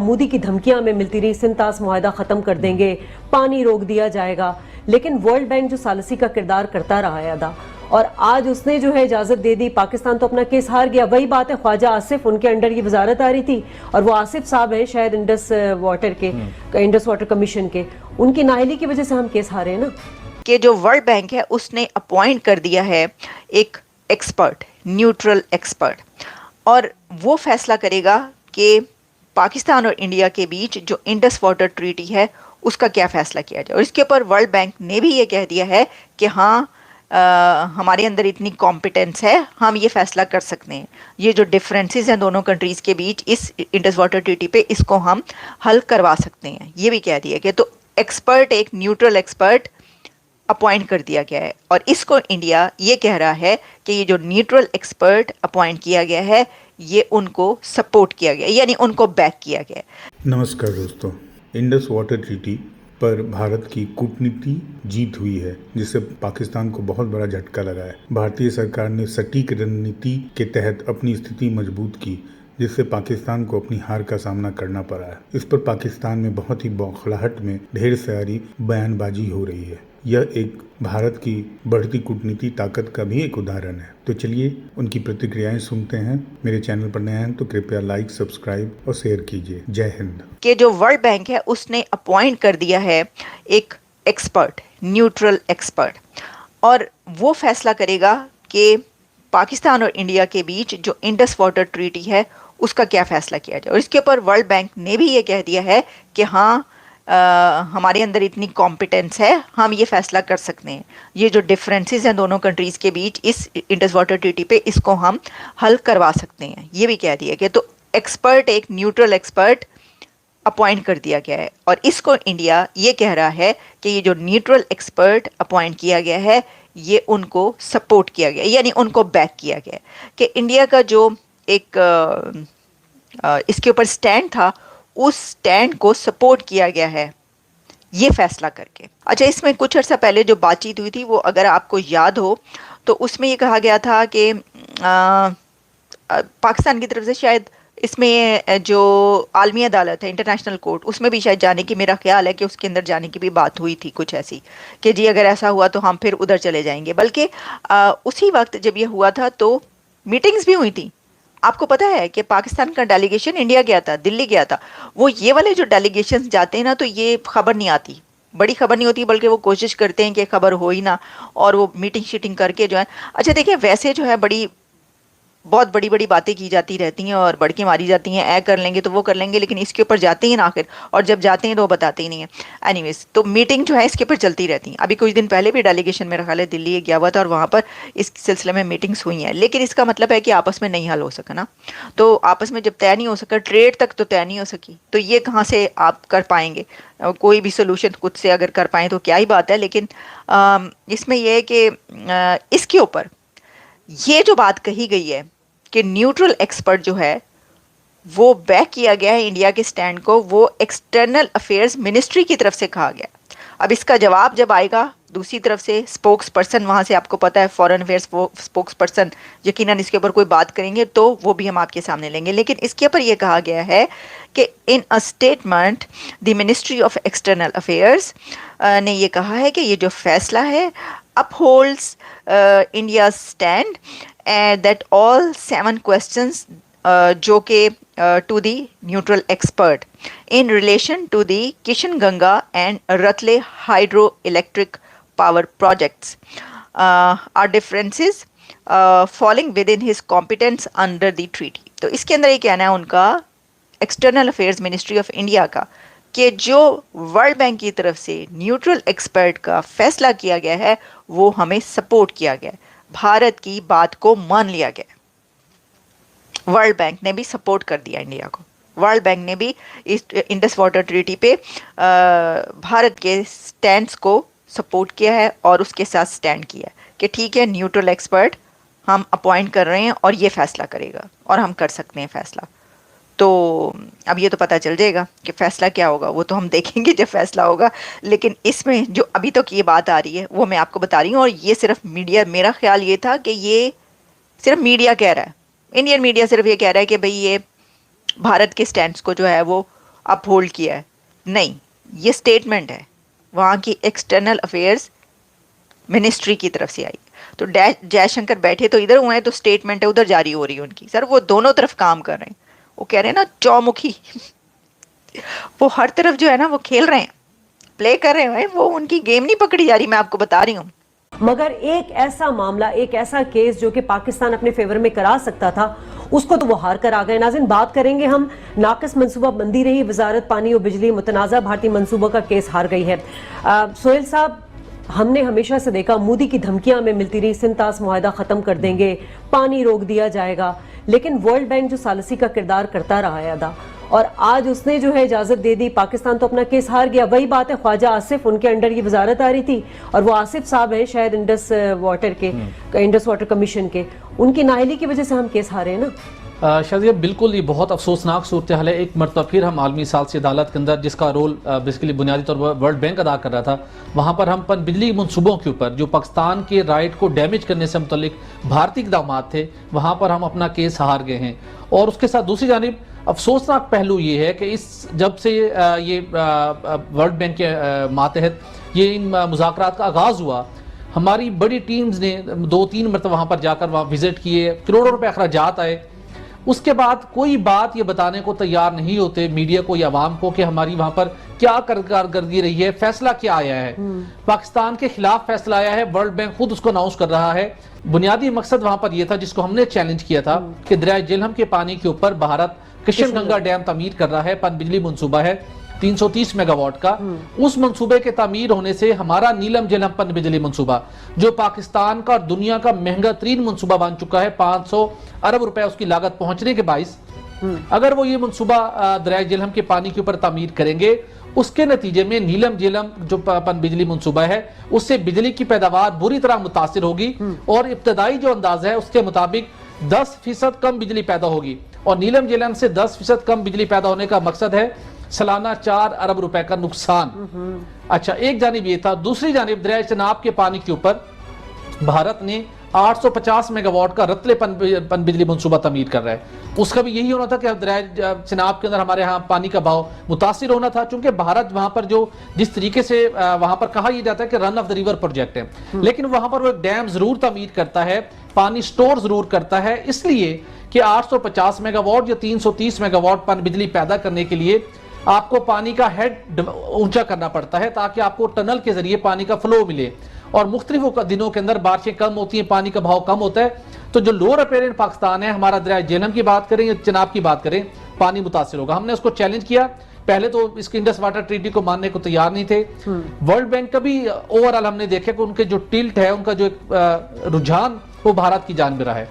मोदी की धमकियां हमें मिलती रही, सिंतास मुआहदा खत्म कर देंगे, पानी रोक दिया जाएगा, लेकिन वर्ल्ड बैंक जो सालसी का किरदार करता रहा है अदा, और आज उसने जो है इजाजत दे दी। पाकिस्तान तो अपना केस हार गया। वही बात है, ख्वाजा आसिफ, उनके अंडर ये वजारत आ रही थी, और वो आसिफ साहब है शायद इंडस वाटर कमीशन के, उनकी नाअहली की वजह से हम केस हारे हैं ना। कि जो वर्ल्ड बैंक है उसने अपॉइंट कर दिया है एक एक्सपर्ट, न्यूट्रल एक्सपर्ट, और वो फैसला करेगा कि पाकिस्तान और इंडिया के बीच जो इंडस वाटर ट्रीटी है उसका क्या फैसला किया जाए। और इसके ऊपर वर्ल्ड बैंक ने भी ये कह दिया है कि हाँ, हमारे अंदर इतनी कॉम्पिटेंस है, हम ये फैसला कर सकते हैं। ये जो डिफरेंसेस हैं दोनों कंट्रीज़ के बीच इस इंडस वाटर ट्रीटी पे, इसको हम हल करवा सकते हैं, ये भी कह दिया गया। तो एक्सपर्ट, एक न्यूट्रल एक्सपर्ट अपॉइंट कर दिया गया है, और इसको इंडिया ये कह रहा है कि ये जो न्यूट्रल एक्सपर्ट अपॉइंट किया गया है ये उनको सपोर्ट किया गया, यानी उनको बैक किया गया। नमस्कार दोस्तों, इंडस वाटर ट्रीटी पर भारत की कूटनीति जीत हुई है, जिससे पाकिस्तान को बहुत बड़ा झटका लगा है। भारतीय सरकार ने सटीक रणनीति के तहत अपनी स्थिति मजबूत की, जिससे पाकिस्तान को अपनी हार का सामना करना पड़ा है। इस पर पाकिस्तान में बहुत ही बौखलाहट में ढेर सारी बयानबाजी हो रही है। यह एक भारत की बढ़ती कूटनीति ताकत का भी एक उदाहरण है। तो चलिए उनकी प्रतिक्रियाएं सुनते हैं। मेरे चैनल पर नए हैं तो कृपया लाइक, सब्सक्राइब और शेयर कीजिए। जय हिंद। कि जो वर्ल्ड बैंक है उसने अपॉइंट कर दिया है एक एक्सपर्ट, न्यूट्रल एक्सपर्ट, और वो फैसला करेगा कि पाकिस्तान और इंडिया के बीच जो इंडस वाटर ट्रीटी है उसका क्या फैसला किया जाए। और इसके ऊपर वर्ल्ड बैंक ने भी ये कह दिया है कि हाँ, हमारे अंदर इतनी कॉम्पिटेंस है, हम ये फैसला कर सकते हैं। ये जो डिफरेंसेस हैं दोनों कंट्रीज़ के बीच इस इंडस वाटर ट्रीटी पे, इसको हम हल करवा सकते हैं, ये भी कह दिया गया। तो एक्सपर्ट, एक न्यूट्रल एक्सपर्ट अपॉइंट कर दिया गया है, और इसको इंडिया ये कह रहा है कि ये जो न्यूट्रल एक्सपर्ट अपॉइंट किया गया है ये उनको सपोर्ट किया गया, यानी उनको बैक किया गया। कि इंडिया का जो एक इसके ऊपर स्टैंड था, उस स्टैंड को सपोर्ट किया गया है ये फैसला करके। अच्छा, इसमें कुछ अर्सा पहले जो बातचीत हुई थी वो अगर आपको याद हो तो उसमें ये कहा गया था कि पाकिस्तान की तरफ से शायद इसमें जो आलमी अदालत है, इंटरनेशनल कोर्ट, उसमें भी शायद जाने की, मेरा ख्याल है कि उसके अंदर जाने की भी बात हुई थी कुछ ऐसी, कि जी अगर ऐसा हुआ तो हम फिर उधर चले जाएंगे। बल्कि उसी वक्त जब ये हुआ था तो मीटिंग्स भी हुई थी। आपको पता है कि पाकिस्तान का डेलीगेशन इंडिया गया था, दिल्ली गया था। वो ये वाले जो डेलीगेशंस जाते हैं ना, तो ये खबर नहीं आती, बड़ी खबर नहीं होती, बल्कि वो कोशिश करते हैं कि खबर हो ही ना, और वो मीटिंग शीटिंग करके जो है। अच्छा देखिए, वैसे जो है बहुत बड़ी बड़ी बातें की जाती रहती हैं और बड़की मारी जाती हैं, ऐ कर लेंगे तो वो कर लेंगे, लेकिन इसके ऊपर जाते ही ना आखिर, और जब जाते हैं तो वो बताते ही नहीं है। एनीवेज, तो मीटिंग जो है इसके ऊपर चलती रहती हैं। अभी कुछ दिन पहले भी डेलीगेशन मेरा ख्याल है दिल्ली गया हुआ था, और वहाँ पर इस सिलसिले में मीटिंग्स हुई हैं, लेकिन इसका मतलब है कि आपस में नहीं हल हो सका ना। तो आपस में जब तय नहीं हो सका, ट्रेड तक तो तय नहीं हो सकी, तो ये कहाँ से आप कर पाएंगे कोई भी सोल्यूशन खुद से अगर कर पाएँ तो क्या ही बात है। लेकिन इसमें यह है कि इसके ऊपर ये जो बात कही गई है कि न्यूट्रल एक्सपर्ट जो है वो बैक किया गया है इंडिया के स्टैंड को, वो एक्सटर्नल अफेयर्स मिनिस्ट्री की तरफ से कहा गया। अब इसका जवाब जब आएगा दूसरी तरफ से, स्पोक्स पर्सन वहाँ से, आपको पता है फॉरेन अफेयर्स स्पोक्स पर्सन यकीनन इसके ऊपर कोई बात करेंगे तो वो भी हम आपके सामने लेंगे। लेकिन इसके ऊपर ये कहा गया है कि in a statement the ministry of external affairs ने ये कहा है कि ये जो फैसला है upholds India stand that all 7 questions जो के to the neutral expert in relation to the Kishan Ganga and Ratle hydroelectric power projects are differences falling within his competence under the treaty। तो इसके अंदर ये कहना है उनका external affairs ministry of India का कि जो वर्ल्ड बैंक की तरफ से न्यूट्रल एक्सपर्ट का फैसला किया गया है वो हमें सपोर्ट किया गया है, भारत की बात को मान लिया गया। वर्ल्ड बैंक ने भी सपोर्ट कर दिया इंडिया को। वर्ल्ड बैंक ने भी इस इंडस वाटर ट्रीटी पे भारत के स्टैंड्स को सपोर्ट किया है और उसके साथ स्टैंड किया है कि ठीक है, न्यूट्रल एक्सपर्ट हम अपॉइंट कर रहे हैं और ये फैसला करेगा और हम कर सकते हैं फैसला। तो अब ये तो पता चल जाएगा कि फ़ैसला क्या होगा, वो तो हम देखेंगे जब फैसला होगा। लेकिन इसमें जो अभी तक ये बात आ रही है वो मैं आपको बता रही हूँ, और ये सिर्फ मीडिया, मेरा ख्याल ये था कि ये सिर्फ मीडिया कह रहा है, इंडियन मीडिया सिर्फ ये कह रहा है कि भाई ये भारत के स्टैंड्स को जो है वो अपहोल्ड किया है। नहीं, ये स्टेटमेंट है वहाँ की एक्सटर्नल अफेयर्स मिनिस्ट्री की तरफ से आई। तो जयशंकर बैठे तो इधर हुए हैं, तो स्टेटमेंट है उधर जारी हो रही है उनकी। सर वो दोनों तरफ काम कर रहे हैं, वो कह रहे हैं ना चौमुखी वो हर तरफ जो है ना वो खेल रहे हैं, प्ले कर रहे हैं, वो उनकी गेम नहीं पकड़ी जा रही, मैं आपको बता रही हूँ। मगर एक ऐसा मामला, एक ऐसा केस जो कि पाकिस्तान अपने फेवर में करा सकता था, उसको तो वो हार कर आ गए। नाज़रीन, बात करेंगे हम नाकिस मनसूबा बंदी रही वजारत पानी और बिजली, मुतनाज़ा भारतीय मनसूबा का केस हार गई है। सोहेल साहब, हमने हमेशा से देखा मोदी की धमकियां हमें मिलती रही, सिंतास मुआहदा खत्म कर देंगे, पानी रोक दिया जाएगा, लेकिन वर्ल्ड बैंक जो सालसी का किरदार करता रहा है अदा, और आज उसने जो है इजाजत दे दी, पाकिस्तान तो अपना केस हार गया। वही बात है, ख्वाजा आसिफ, उनके अंडर ये वजारत आ रही थी, और वो आसिफ साहब है शायद इंडस वाटर कमीशन के, उनकी नाअहली की वजह से हम केस हारे हैं ना। शाजिया, बिल्कुल ये बहुत अफसोसनाक सूरत हाल है। एक मरतबा फिर हम आलमी सालसी अदालत के अंदर, जिसका रोल बेसिकली बुनियादी तौर पर वर्ल्ड बैंक अदा कर रहा था, वहाँ पर हम पन बिजली मनसूबों के ऊपर जो पाकिस्तान के राइट को डैमेज करने से मुतल्लिक भारतीय इक़दाम थे, वहाँ पर हम अपना केस हार गए हैं। और उसके साथ दूसरी जानिब अफसोसनाक पहलू ये है कि इस जब से ये वर्ल्ड बैंक के मातहत ये इन मुज़ाकरात का आगाज़ हुआ, हमारी बड़ी टीम्स ने 2-3 मरतबा वहाँ पर जाकर वहाँ विजिट किए, करोड़ों रुपए अखराजात आए। उसके बाद कोई बात ये बताने को तैयार नहीं होते मीडिया को या आवाम को कि हमारी वहां पर क्या कारकर्दगी रही है, फैसला क्या आया है। पाकिस्तान के खिलाफ फैसला आया है, वर्ल्ड बैंक खुद उसको अनाउंस कर रहा है। बुनियादी मकसद वहां पर यह था, जिसको हमने चैलेंज किया था, कि दरिया झेलम के पानी के ऊपर भारत किशन गंगा डैम तमीर कर रहा है, पन बिजली मंसूबा है 330 मेगावाट का। उस मंसूबे के तामीर होने से हमारा नीलम झेलम पन बिजली मंसूबा, जो पाकिस्तान का और दुनिया का महंगा तरीन मंसूबा बन चुका है, 500 अरब रुपए उसकी लागत पहुंचने के बाइस, अगर वो ये मंसूबा दरिया झेलम के पानी के ऊपर तामीर करेंगे, उसके नतीजे में नीलम झेलम जो पन बिजली मंसूबा है, उससे बिजली की पैदावार बुरी तरह मुतासिर होगी। और इब्तदाई जो अंदाजा है उसके मुताबिक 10% कम बिजली पैदा होगी, और नीलम झेलम से 10% कम बिजली पैदा होने का मकसद है सालाना 4 अरब रुपए का नुकसान। अच्छा, एक जानिब ये था। दूसरी जानिब दरिया चनाब के पानी के ऊपर भारत ने 850 मेगावाट का रतले पन बिजली मंसूबा तमीर कर रहा है। उसका भी यही होना था कि दरिया चनाब के अंदर हमारे यहाँ पानी का भाव मुतासिर होना था, चूंकि भारत वहां पर जो जिस तरीके से वहां पर कहा यह जाता है कि run of the river project है, लेकिन वहां पर वो एक डैम जरूर तमीर करता है, पानी स्टोर जरूर करता है, इसलिए कि 850 मेगावाट या 330 मेगावाट पन बिजली पैदा करने के लिए आपको पानी का हेड ऊंचा करना पड़ता है, ताकि आपको टनल के जरिए पानी का फ्लो मिले। और मुख्तलिफ दिनों के अंदर बारिशें कम होती हैं, पानी का भाव कम होता है, तो जो लोअर अपेरेंट पाकिस्तान है, हमारा दरिया झेलम की बात करें या चनाब की बात करें, पानी मुतासिर होगा। हमने उसको चैलेंज किया, पहले तो इसकी इंडस वाटर ट्रीटी को मानने को तैयार नहीं थे। वर्ल्ड बैंक का भी ओवरऑल हमने देखा कि उनके जो टिल्ट है, उनका जो रुझान वो भारत की जानिब रहा है।